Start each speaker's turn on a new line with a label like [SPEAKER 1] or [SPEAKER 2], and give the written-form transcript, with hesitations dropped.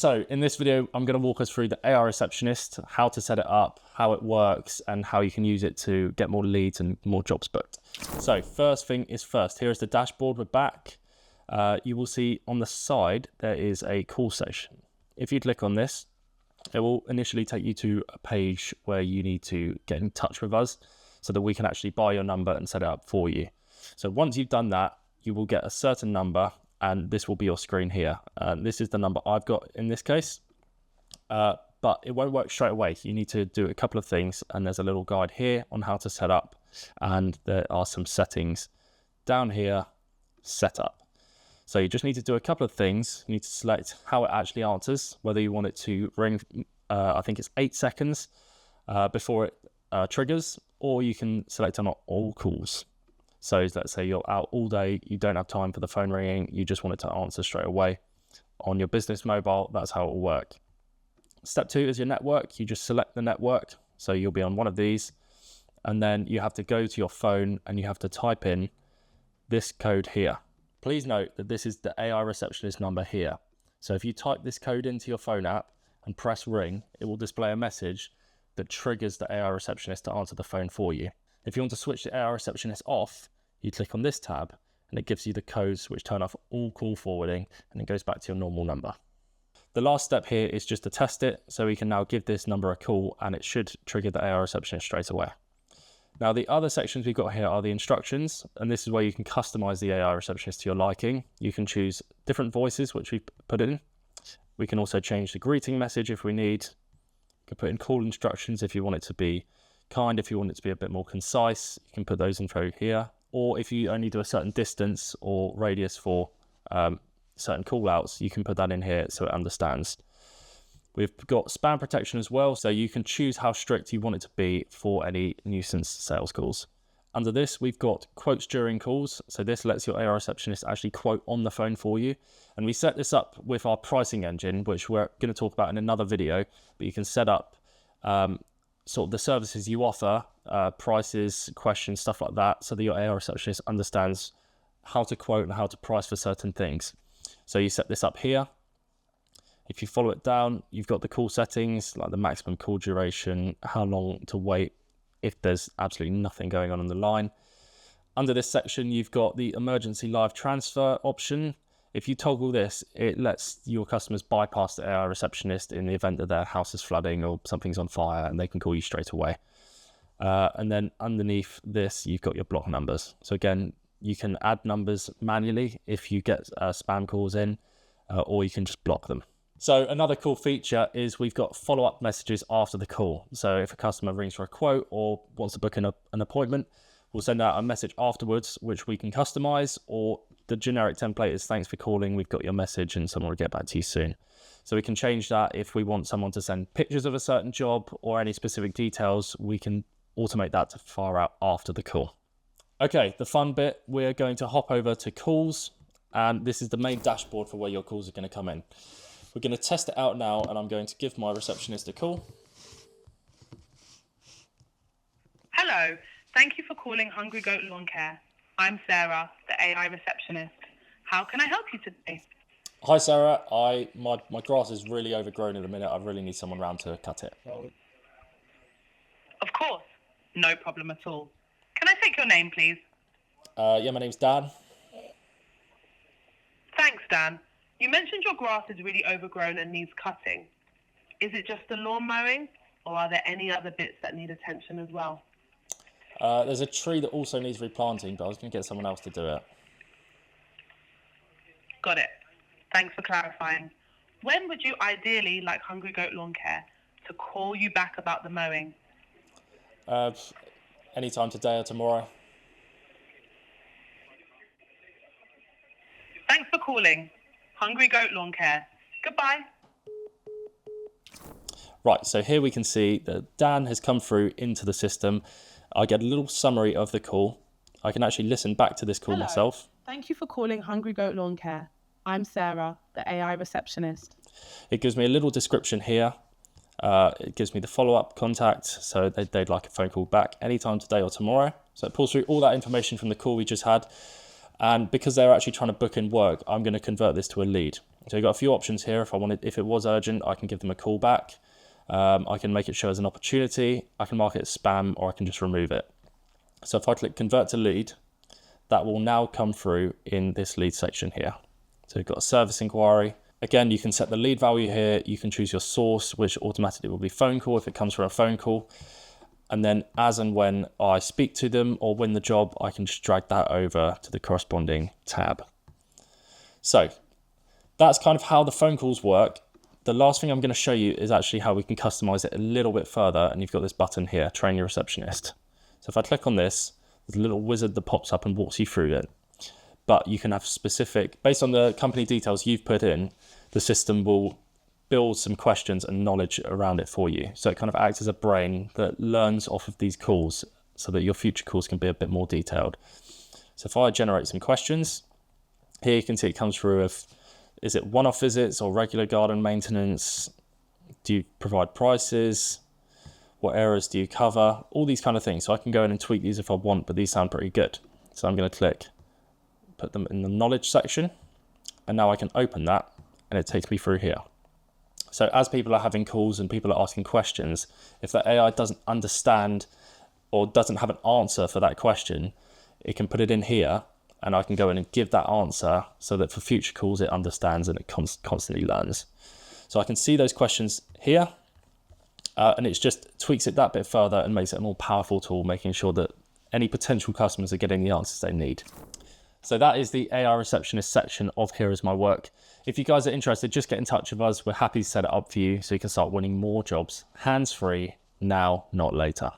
[SPEAKER 1] So in this video, I'm going to walk us through the AI Receptionist, how to set it up, how it works, and how you can use it to get more leads and more jobs booked. So first thing is first, here is the dashboard. We're back. You will see on the side, there is a call section. If you click on this, it will initially take you to a page where you need to get in touch with us so that we can actually buy your number and set it up for you. So once you've done that, you will get a certain number, and this will be your screen here. This is the number I've got in this case, but it won't work straight away. You need to do a couple of things, and there's a little guide here on how to set up, and there are some settings down here, setup. So you just need to do a couple of things. You need to select how it actually answers, whether you want it to ring, I think it's 8 seconds before it triggers, or you can select on all calls. So let's say you're out all day, you don't have time for the phone ringing, you just want it to answer straight away. On your business mobile, that's how it will work. Step 2 is your network. You just select the network. So you'll be on one of these, and then you have to go to your phone and you have to type in this code here. Please note that this is the AI Receptionist number here. So if you type this code into your phone app and press ring, it will display a message that triggers the AI Receptionist to answer the phone for you. If you want to switch the AI Receptionist off, you click on this tab and it gives you the codes which turn off all call forwarding, and it goes back to your normal number. The last step here is just to test it, so we can now give this number a call and it should trigger the AI Receptionist straight away. Now the other sections we've got here are the instructions, and this is where you can customize the AI Receptionist to your liking. You can choose different voices which we put in. We can also change the greeting message if we need. You can put in call instructions if you want it to be kind. If you want it to be a bit more concise, you can put those info here. Or if you only do a certain distance or radius for certain call outs, you can put that in here so it understands. We've got spam protection as well, so you can choose how strict you want it to be for any nuisance sales calls. Under this, we've got quotes during calls. So this lets your AI Receptionist actually quote on the phone for you. And we set this up with our pricing engine, which we're going to talk about in another video, but you can set up sort of the services you offer, prices, questions, stuff like that, so that your AI Receptionist understands how to quote and how to price for certain things. So you set this up here. If you follow it down, you've got the call settings, like the maximum call duration, how long to wait if there's absolutely nothing going on the line. Under this section, you've got the emergency live transfer option. If you toggle this, it lets your customers bypass the AI Receptionist in the event that their house is flooding or something's on fire, and they can call you straight away. And then underneath this, you've got your block numbers. So again, you can add numbers manually if you get spam calls in, or you can just block them. So another cool feature is we've got follow-up messages after the call. So if a customer rings for a quote or wants to book an appointment, we'll send out a message afterwards, which we can customize, or the generic template is thanks for calling, we've got your message and someone will get back to you soon. So we can change that if we want someone to send pictures of a certain job or any specific details, we can automate that to fire out after the call. Okay, the fun bit, we're going to hop over to calls, and this is the main dashboard for where your calls are going to come in. We're going to test it out now, and I'm going to give my receptionist a call.
[SPEAKER 2] Hello, thank you for calling Hungry Goat Lawn Care. I'm Sarah, the AI Receptionist. How can I help you today?
[SPEAKER 1] Hi Sarah, my grass is really overgrown at the minute. I really need someone around to cut it.
[SPEAKER 2] Of course, no problem at all. Can I take your name, please?
[SPEAKER 1] Yeah, my name's Dan.
[SPEAKER 2] Thanks, Dan. You mentioned your grass is really overgrown and needs cutting. Is it just the lawn mowing, or are there any other bits that need attention as well?
[SPEAKER 1] There's a tree that also needs replanting, but I was going to get someone else to do it.
[SPEAKER 2] Got it. Thanks for clarifying. When would you ideally like Hungry Goat Lawn Care to call you back about the mowing?
[SPEAKER 1] Anytime today or tomorrow.
[SPEAKER 2] Thanks for calling Hungry Goat Lawn Care. Goodbye.
[SPEAKER 1] Right, so here we can see that Dan has come through into the system. I get a little summary of the call. I can actually listen back to this call myself.
[SPEAKER 2] Thank you for calling Hungry Goat Lawn Care. I'm Sarah, the AI Receptionist.
[SPEAKER 1] It gives me a little description here. It gives me the follow-up contact, so they'd like a phone call back anytime today or tomorrow. So it pulls through all that information from the call we just had. And because they're actually trying to book in work, I'm going to convert this to a lead. So you've got a few options here. If it was urgent, I can give them a call back. I can make it show as an opportunity. I can mark it as spam, or I can just remove it. So if I click convert to lead, that will now come through in this lead section here. So we've got a service inquiry. Again, you can set the lead value here. You can choose your source, which automatically will be phone call if it comes from a phone call. And then as and when I speak to them or win the job, I can just drag that over to the corresponding tab. So that's kind of how the phone calls work. The last thing I'm going to show you is actually how we can customize it a little bit further. And you've got this button here, train your receptionist. So if I click on this, there's a little wizard that pops up and walks you through it. But you can have specific, based on the company details you've put in, the system will build some questions and knowledge around it for you. So it kind of acts as a brain that learns off of these calls so that your future calls can be a bit more detailed. So if I generate some questions, here you can see it comes through with, is it one-off visits or regular garden maintenance? Do you provide prices? What areas do you cover? All these kind of things. So I can go in and tweak these if I want, but these sound pretty good. So I'm going to click, put them in the knowledge section, and now I can open that and it takes me through here. So as people are having calls and people are asking questions, if the AI doesn't understand or doesn't have an answer for that question, it can put it in here and I can go in and give that answer so that for future calls it understands and it constantly learns. So I can see those questions here and it just tweaks it that bit further and makes it a more powerful tool, making sure that any potential customers are getting the answers they need. So that is the AI Receptionist section of Here Is My Work. If you guys are interested, just get in touch with us. We're happy to set it up for you so you can start winning more jobs hands-free now, not later.